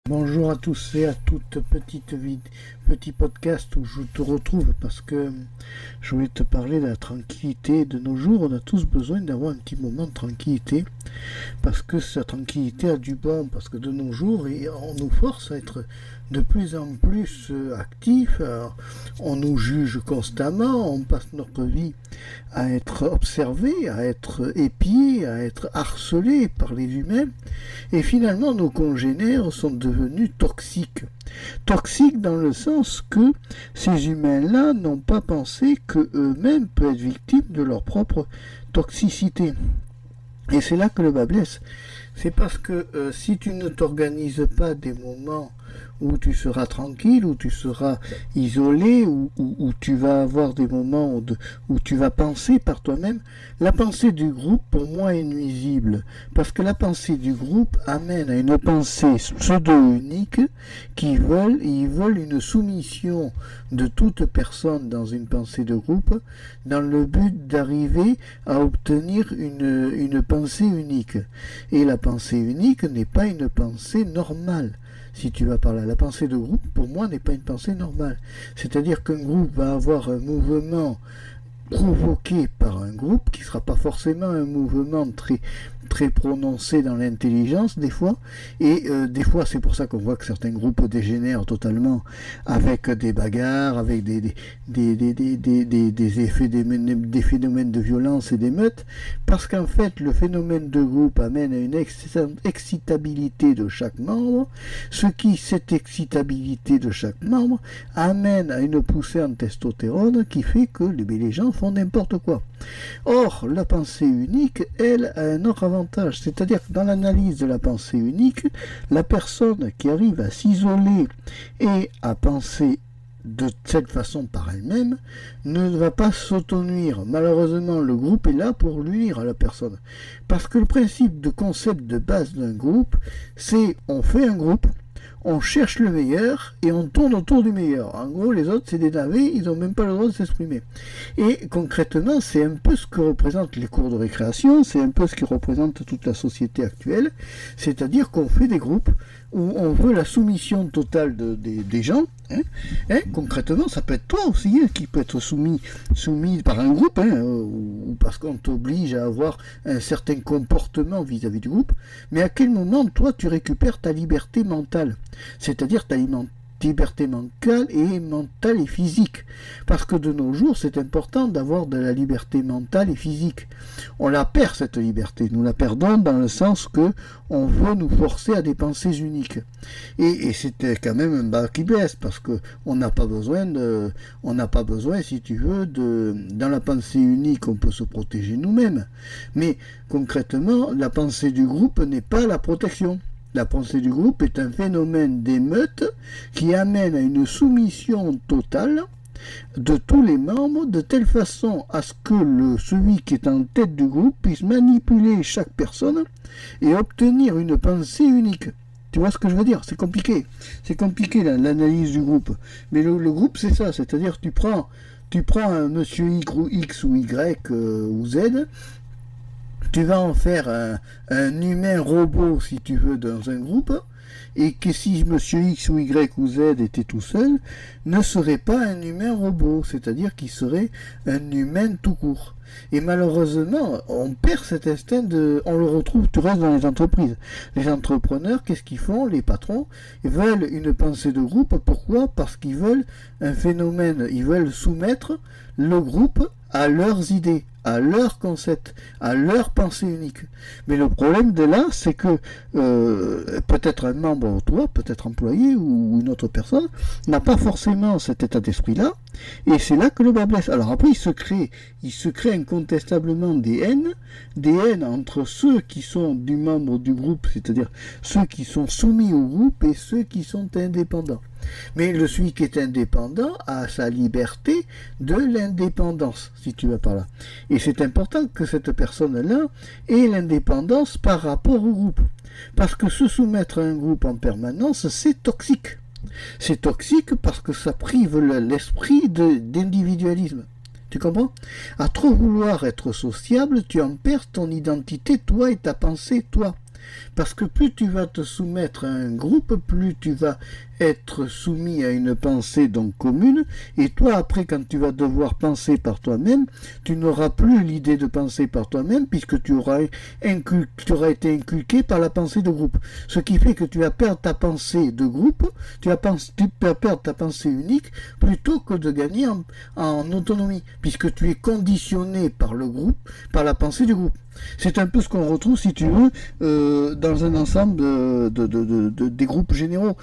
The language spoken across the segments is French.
Bonjour à tous et à toutes, petit podcast où je te retrouve parce que je voulais te parler de la tranquillité de nos jours. On a tous besoin d'avoir un petit moment de tranquillité parce que cette tranquillité a du bon, parce que de nos jours on nous force à être de plus en plus actifs, on nous juge constamment, on passe notre vie à être observé, à être épié, à être harcelé par les humains, et finalement nos congénères sont devenus toxiques. Toxiques dans le sens que ces humains-là n'ont pas pensé qu'eux-mêmes peuvent être victimes de leur propre toxicité. Et c'est là que le bas blesse. C'est parce que si tu ne t'organises pas des moments où tu seras tranquille, où tu seras isolé, où tu vas avoir des moments où tu vas penser par toi-même, la pensée du groupe pour moi est nuisible. Parce que la pensée du groupe amène à une pensée pseudo-unique ils veulent une soumission de toute personne dans une pensée de groupe dans le but d'arriver à obtenir une pensée unique. Et la pensée unique n'est pas une pensée normale. Si tu vas par là, la pensée de groupe, pour moi, n'est pas une pensée normale. C'est-à-dire qu'un groupe va avoir un mouvement provoqué par un groupe, qui ne sera pas forcément un mouvement très prononcé dans l'intelligence des fois, et des fois c'est pour ça qu'on voit que certains groupes dégénèrent totalement avec des bagarres, avec des phénomènes de violence et d'émeutes, parce qu'en fait le phénomène de groupe amène à une excitabilité de chaque membre, cette excitabilité de chaque membre amène à une poussée en testostérone qui fait que les gens font n'importe quoi. Or, la pensée unique, elle, a un autre avantage, c'est-à-dire que dans l'analyse de la pensée unique, la personne qui arrive à s'isoler et à penser de cette façon par elle-même ne va pas s'auto-nuire. Malheureusement, le groupe est là pour nuire à la personne. Parce que le principe de concept de base d'un groupe, c'est on fait un groupe, on cherche le meilleur et on tourne autour du meilleur. En gros, les autres, c'est des navets, ils n'ont même pas le droit de s'exprimer. Et concrètement, c'est un peu ce que représentent les cours de récréation, c'est un peu ce qui représente toute la société actuelle, c'est-à-dire qu'on fait des groupes où on veut la soumission totale des gens. Concrètement, ça peut être toi aussi qui peut être soumis par un groupe, ou parce qu'on t'oblige à avoir un certain comportement vis-à-vis du groupe. Mais à quel moment, toi, tu récupères ta liberté mentale, c'est-à-dire ta liberté mentale et physique. Parce que de nos jours, c'est important d'avoir de la liberté mentale et physique. On la perd, cette liberté. Nous la perdons dans le sens que on veut nous forcer à des pensées uniques. Et c'était quand même un bas qui blesse, parce que on n'a pas besoin, si tu veux, dans la pensée unique, on peut se protéger nous-mêmes. Mais concrètement, la pensée du groupe n'est pas la protection. La pensée du groupe est un phénomène d'émeute qui amène à une soumission totale de tous les membres, de telle façon à ce que celui qui est en tête du groupe puisse manipuler chaque personne et obtenir une pensée unique. Tu vois ce que je veux dire? C'est compliqué. C'est compliqué l'analyse du groupe. Mais le groupe, c'est ça. C'est-à-dire tu prends un monsieur X ou Y ou Z, tu vas en faire un humain robot, si tu veux, dans un groupe, et que si monsieur X ou Y ou Z était tout seul, ne serait pas un humain robot, c'est-à-dire qu'il serait un humain tout court. Et malheureusement, on perd cet instinct on le retrouve tout reste dans les entreprises. Les entrepreneurs, qu'est-ce qu'ils font? Les patrons, ils veulent une pensée de groupe. Pourquoi? Parce qu'ils veulent un phénomène, ils veulent soumettre le groupe à leurs idées, à leur concept, à leur pensée unique. Mais le problème de là, c'est que peut-être un membre, toi, peut-être employé ou une autre personne, n'a pas forcément cet état d'esprit-là, et c'est là que le bas blesse. Alors après, il se crée incontestablement des haines entre ceux qui sont du membre du groupe, c'est-à-dire ceux qui sont soumis au groupe et ceux qui sont indépendants. Mais celui qui est indépendant a sa liberté de l'indépendance, si tu vas par là. Et c'est important que cette personne-là ait l'indépendance par rapport au groupe. Parce que se soumettre à un groupe en permanence, c'est toxique. C'est toxique parce que ça prive l'esprit d'individualisme. Tu comprends? À trop vouloir être sociable, tu en perds ton identité, toi, et ta pensée, toi. Parce que plus tu vas te soumettre à un groupe, plus tu vas être soumis à une pensée donc commune, et toi après quand tu vas devoir penser par toi-même, tu n'auras plus l'idée de penser par toi-même puisque tu auras été inculqué par la pensée de groupe. Ce qui fait que tu vas perdre ta pensée de groupe, tu vas perdre ta pensée unique plutôt que de gagner en autonomie, puisque tu es conditionné par le groupe, par la pensée du groupe. C'est un peu ce qu'on retrouve, si tu veux, dans un ensemble des groupes généraux.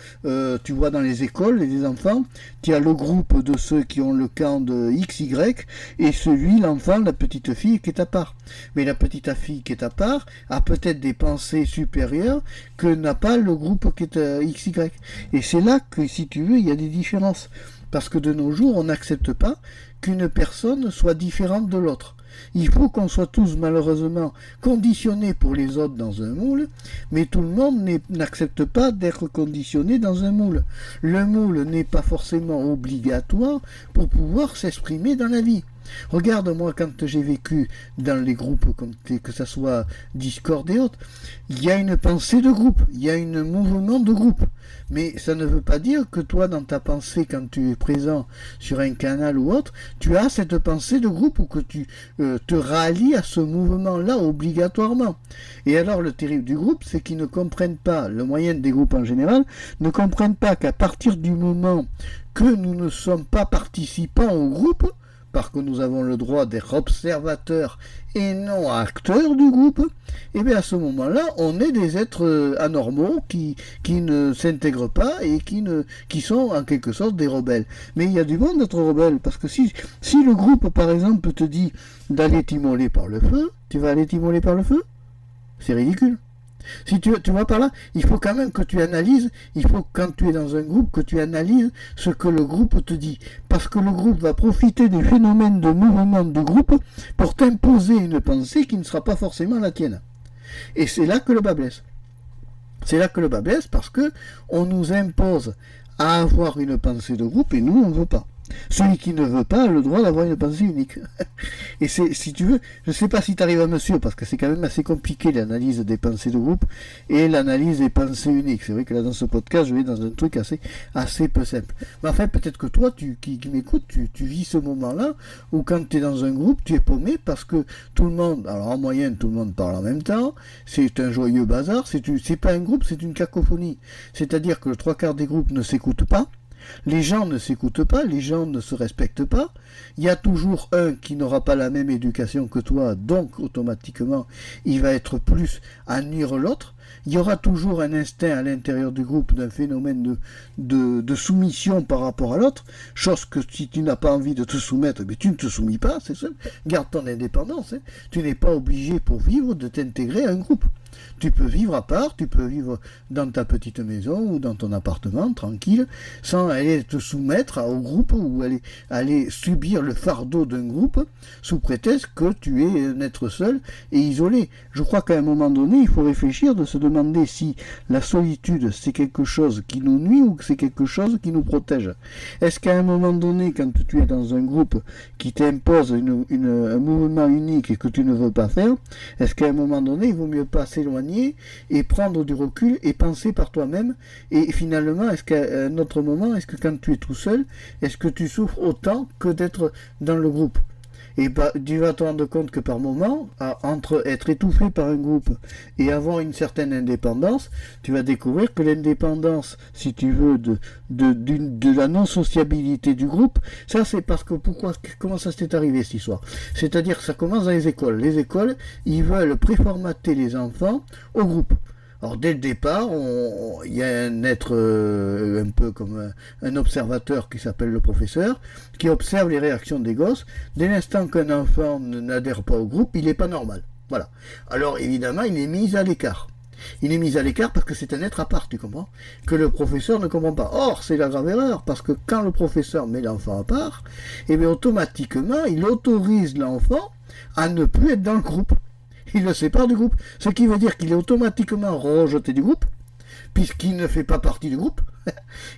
Tu vois dans les écoles, les enfants, tu as le groupe de ceux qui ont le camp de XY et celui, l'enfant, la petite fille qui est à part. Mais la petite fille qui est à part a peut-être des pensées supérieures que n'a pas le groupe qui est à XY. Et c'est là que, si tu veux, il y a des différences. Parce que de nos jours, on n'accepte pas qu'une personne soit différente de l'autre. Il faut qu'on soit tous malheureusement conditionnés pour les autres dans un moule, mais tout le monde n'accepte pas d'être conditionné dans un moule. Le moule n'est pas forcément obligatoire pour pouvoir s'exprimer dans la vie. Regarde-moi quand j'ai vécu dans les groupes, que ce soit Discord et autres, il y a une pensée de groupe, il y a un mouvement de groupe. Mais ça ne veut pas dire que toi, dans ta pensée, quand tu es présent sur un canal ou autre, tu as cette pensée de groupe ou que tu te rallies à ce mouvement-là obligatoirement. Et alors, le terrible du groupe, c'est qu'ils ne comprennent pas, le moyen des groupes en général, ne comprennent pas qu'à partir du moment que nous ne sommes pas participants au groupe, parce que nous avons le droit d'être observateurs et non acteurs du groupe, et bien à ce moment-là, on est des êtres anormaux qui ne s'intègrent pas et qui sont en quelque sorte des rebelles. Mais il y a du bon d'être rebelle, parce que si le groupe, par exemple, te dit d'aller t'immoler par le feu, tu vas aller t'immoler par le feu? C'est ridicule. Si tu vois par là, il faut quand même que tu analyses, il faut quand tu es dans un groupe que tu analyses ce que le groupe te dit. Parce que le groupe va profiter des phénomènes de mouvement de groupe pour t'imposer une pensée qui ne sera pas forcément la tienne. Et c'est là que le bas blesse. C'est là que le bas blesse parce que on nous impose à avoir une pensée de groupe et nous on ne veut pas. Celui qui ne veut pas a le droit d'avoir une pensée unique. Et c'est, si tu veux, je ne sais pas si tu arrives à me suivre, parce que c'est quand même assez compliqué l'analyse des pensées de groupe et l'analyse des pensées uniques. C'est vrai que là dans ce podcast, je vais dans un truc assez peu simple. Mais enfin, peut-être que toi, qui m'écoutes, tu vis ce moment-là où quand tu es dans un groupe, tu es paumé parce que tout le monde, alors en moyenne, tout le monde parle en même temps, c'est un joyeux bazar, c'est pas un groupe, c'est une cacophonie. C'est-à-dire que le trois quarts des groupes ne s'écoutent pas. Les gens ne s'écoutent pas, les gens ne se respectent pas. Il y a toujours un qui n'aura pas la même éducation que toi, donc automatiquement, il va être plus à nuire l'autre. Il y aura toujours un instinct à l'intérieur du groupe d'un phénomène de soumission par rapport à l'autre, chose que si tu n'as pas envie de te soumettre, mais tu ne te soumis pas, c'est ça. Garde ton indépendance. Hein. Tu n'es pas obligé pour vivre de t'intégrer à un groupe. Tu peux vivre à part, tu peux vivre dans ta petite maison ou dans ton appartement, tranquille, sans aller te soumettre au groupe ou aller subir le fardeau d'un groupe sous prétexte que tu es un être seul et isolé. Je crois qu'à un moment donné, il faut réfléchir de se demander si la solitude, c'est quelque chose qui nous nuit ou que c'est quelque chose qui nous protège. Est-ce qu'à un moment donné, quand tu es dans un groupe qui t'impose un mouvement unique et que tu ne veux pas faire, est-ce qu'à un moment donné, il vaut mieux pas s'éloigner et prendre du recul et penser par toi-même et finalement est-ce qu'à un autre moment, est-ce que quand tu es tout seul, est-ce que tu souffres autant que d'être dans le groupe? Et bah, tu vas te rendre compte que par moment, entre être étouffé par un groupe et avoir une certaine indépendance, tu vas découvrir que l'indépendance, si tu veux, de la non-sociabilité du groupe, ça c'est parce que comment ça s'est arrivé cette histoire? C'est-à-dire que ça commence dans les écoles. Les écoles, ils veulent préformater les enfants au groupe. Alors dès le départ, il y a un être un peu comme un observateur qui s'appelle le professeur, qui observe les réactions des gosses. Dès l'instant qu'un enfant n'adhère pas au groupe, il n'est pas normal. Voilà. Alors évidemment, il est mis à l'écart. Il est mis à l'écart parce que c'est un être à part, tu comprends? Que le professeur ne comprend pas. Or, c'est la grave erreur, parce que quand le professeur met l'enfant à part, eh bien automatiquement, il autorise l'enfant à ne plus être dans le groupe. Il le sépare du groupe. Ce qui veut dire qu'il est automatiquement rejeté du groupe, puisqu'il ne fait pas partie du groupe.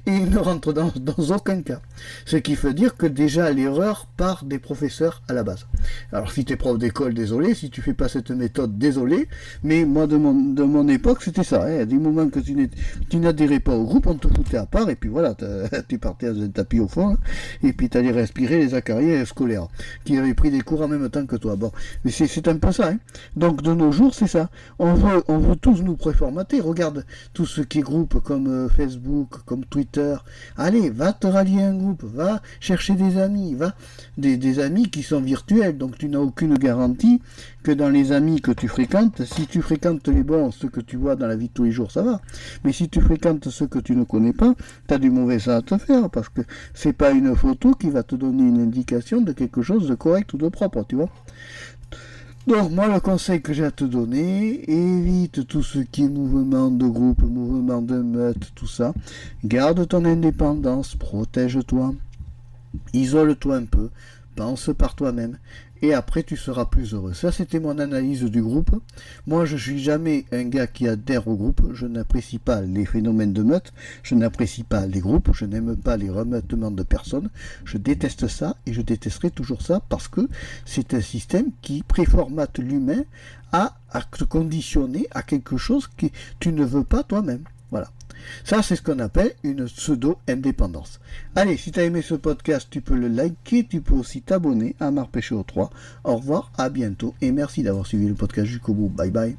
Et il ne rentre dans aucun cas. Ce qui veut dire que déjà l'erreur part des professeurs à la base. Alors si tu es prof d'école, désolé, si tu fais pas cette méthode, désolé, mais moi de mon époque c'était ça, hein. Du moment que tu n'adhérais pas au groupe, on te foutait à part, et puis voilà, tu partais dans un tapis au fond, hein, et puis tu allais respirer les acariens scolaires, qui avaient pris des cours en même temps que toi. Bon, mais c'est un peu ça, hein. Donc de nos jours c'est ça, on veut tous nous préformater, regarde tout ce qui est groupe comme Facebook, comme Twitter, allez, va te rallier un groupe, va chercher des amis, va des amis qui sont virtuels, donc tu n'as aucune garantie que dans les amis que tu fréquentes, si tu fréquentes les bons, ceux que tu vois dans la vie de tous les jours, ça va, mais si tu fréquentes ceux que tu ne connais pas, tu as du mauvais ça à te faire, parce que c'est pas une photo qui va te donner une indication de quelque chose de correct ou de propre, tu vois. Donc moi le conseil que j'ai à te donner, évite tout ce qui est mouvement de groupe, mouvement de meute, tout ça. Garde ton indépendance, protège-toi, isole-toi un peu, pense par toi-même, et après tu seras plus heureux. Ça c'était mon analyse du groupe. Moi je suis jamais un gars qui adhère au groupe, je n'apprécie pas les phénomènes de meute, je n'apprécie pas les groupes, je n'aime pas les remeutements de personnes, je déteste ça et je détesterai toujours ça parce que c'est un système qui préformate l'humain à te conditionner à quelque chose que tu ne veux pas toi-même. Voilà. Ça, c'est ce qu'on appelle une pseudo-indépendance. Allez, si tu as aimé ce podcast, tu peux le liker, tu peux aussi t'abonner à Marpéchéo 3. Au revoir, à bientôt et merci d'avoir suivi le podcast jusqu'au bout. Bye bye.